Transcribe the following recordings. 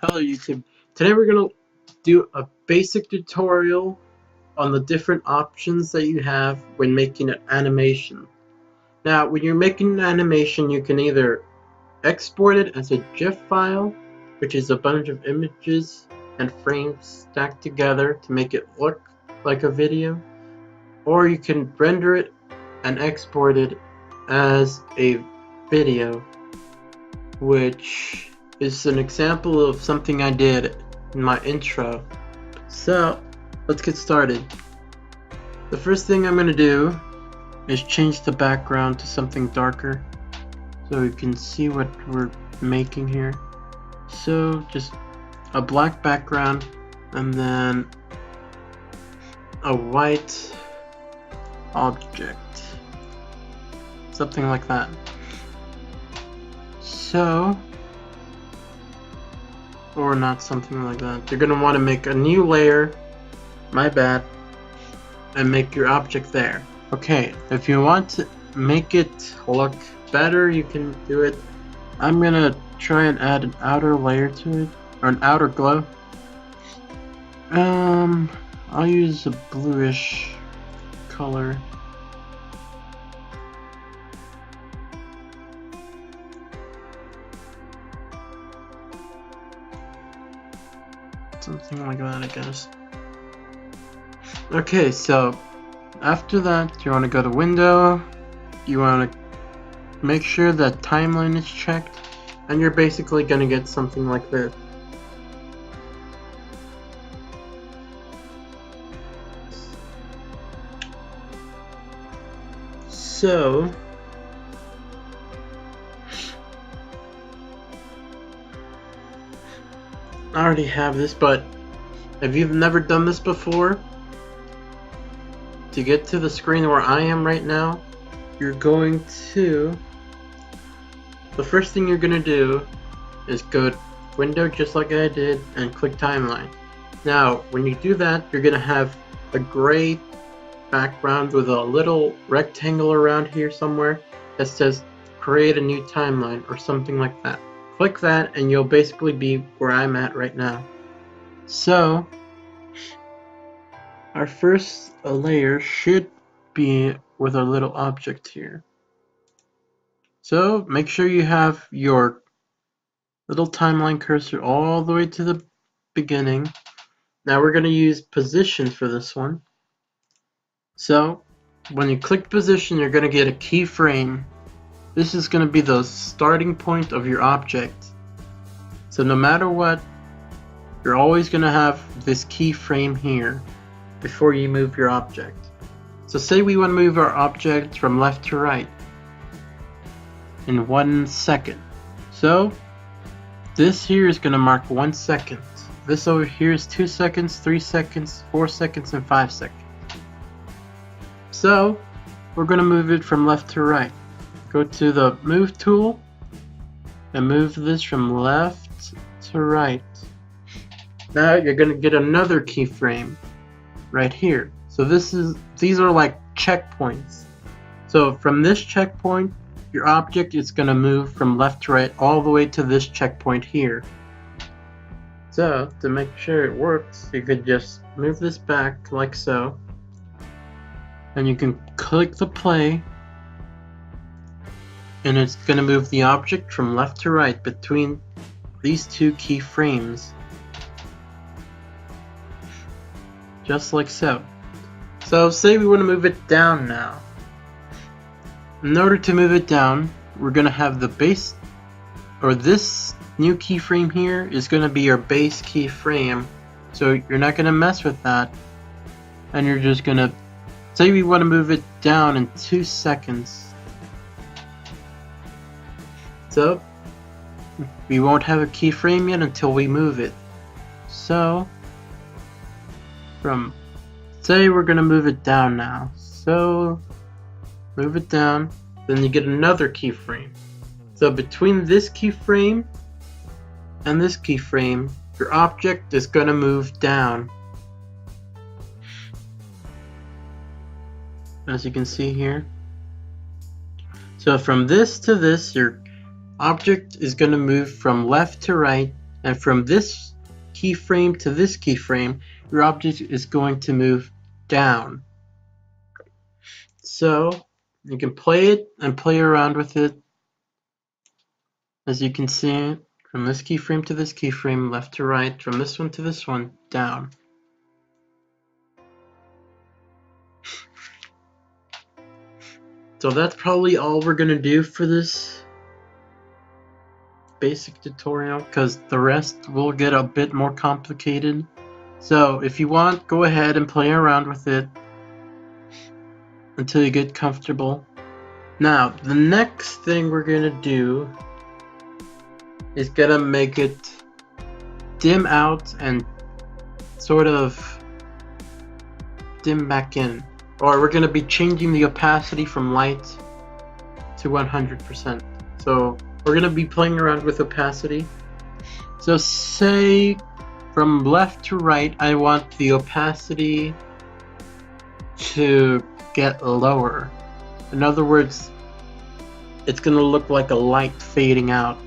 Hello YouTube. Today we're going to do a basic tutorial on the different options that you have when making an animation. Now when you're making an animation, you can either export it as a GIF file, which is a bunch of images and frames stacked together to make it look like a video, or you can render it and export it as a video, which is an example of something I did in my intro. So let's get started. The first thing I'm going to do is change the background to something darker so you can see what we're making here. So just a black background and then a white object, something like that. So, or not something like that. You're gonna want to make a new layer, my bad, and make your object there. Okay, if you want to make it look better, you can do it. I'm gonna try and add an outer layer to it, or an outer glow. I'll use a bluish color. Something like that, I guess. Okay, so after that, you want to go to Window, you want to make sure that timeline is checked, and you're basically going to get something like this. So, I already have this, but if you've never done this before, to get to the screen where I am right now, you're going to, the first thing you're going to do is go to Window just like I did and click Timeline. Now when you do that, you're going to have a gray background with a little rectangle around here somewhere that says create a new timeline or something like that. Click that and you'll basically be where I'm at right now. So our first layer should be with our little object here. So make sure you have your little timeline cursor all the way to the beginning. Now we're going to use position for this one. So when you click position, you're going to get a keyframe. This is going to be the starting point of your object. So no matter what, you're always going to have this keyframe here before you move your object. So say we want to move our object from left to right in 1 second. So this here is going to mark 1 second. This over here is 2 seconds, 3 seconds, 4 seconds, and 5 seconds. So we're going to move it from left to right. Go to the move tool and move this from left to right. Now you're going to get another keyframe right here. So these are like checkpoints. So from this checkpoint, your object is going to move from left to right all the way to this checkpoint here. So to make sure it works, you could just move this back like so, and you can click the play, and it's going to move the object from left to right between these two keyframes, just like so. So say we want to move it down now. In order to move it down, we're going to have the base, or this new keyframe here is going to be your base keyframe. So you're not going to mess with that, and you're just going to, say we want to move it down in 2 seconds. So we won't have a keyframe yet until we move it. So say we're going to move it down now. So move it down, then you get another keyframe. So between this keyframe and this keyframe, your object is going to move down. As you can see here. So from this to this, your object is going to move from left to right And from this keyframe to this keyframe, your object is going to move down. So you can play it and play around with it. As you can see, from this keyframe to this keyframe, left to right, from this one to this one, down. So that's probably all we're gonna do for this basic tutorial, because the rest will get a bit more complicated. So if you want, go ahead and play around with it until you get comfortable. Now, the next thing we're gonna do is gonna make it dim out and sort of dim back in. Or we're gonna be changing the opacity from light to 100%. So we're gonna be playing around with opacity. So say from left to right, I want the opacity to get lower. In other words, it's gonna look like a light fading out.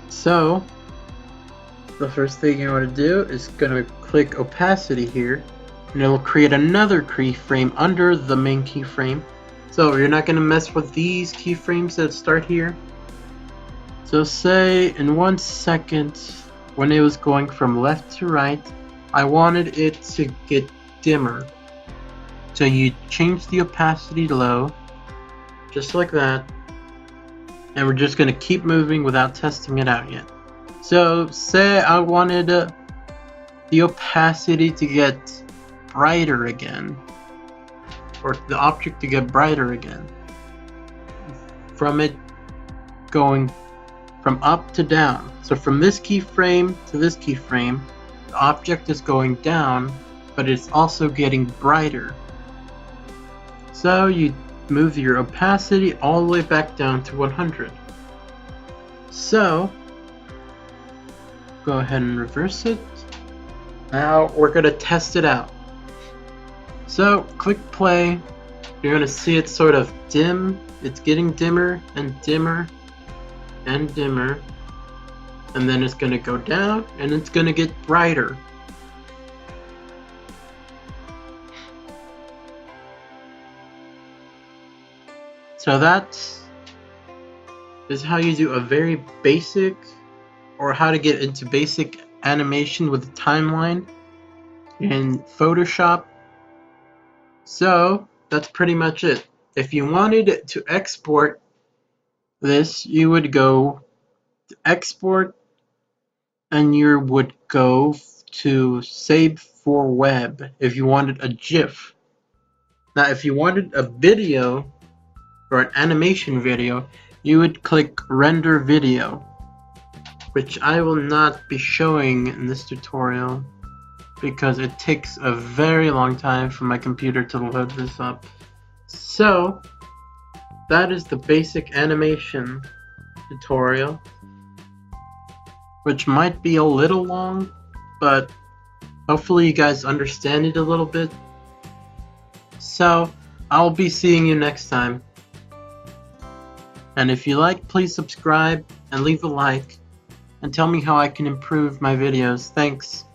So the first thing you want to do is gonna click opacity here, and it'll create another keyframe under the main keyframe. So you're not gonna mess with these keyframes that start here. So say in 1 second, when it was going from left to right, I wanted it to get dimmer. So you change the opacity to low, just like that, and we're just gonna keep moving without testing it out yet. So say I wanted the opacity to get brighter again, or the object to get brighter again, from it going from up to down. So from this keyframe to this keyframe, the object is going down, but it's also getting brighter. So you move your opacity all the way back down to 100. So go ahead and reverse it. Now we're gonna test it out. So click play. You're gonna see it sort of dim. It's getting dimmer and dimmer and dimmer, and then it's gonna go down and it's gonna get brighter. So that is how you do a very basic, or how to get into basic animation with a timeline in Photoshop. So that's pretty much it. If you wanted to export this, you would go to export, and you would go to save for web if you wanted a GIF. Now if you wanted a video or an animation video, you would click render video, which I will not be showing in this tutorial because it takes a very long time for my computer to load this up. So that is the basic animation tutorial, which might be a little long, but hopefully you guys understand it a little bit. So I'll be seeing you next time. And if you like, please subscribe and leave a like and tell me how I can improve my videos. Thanks.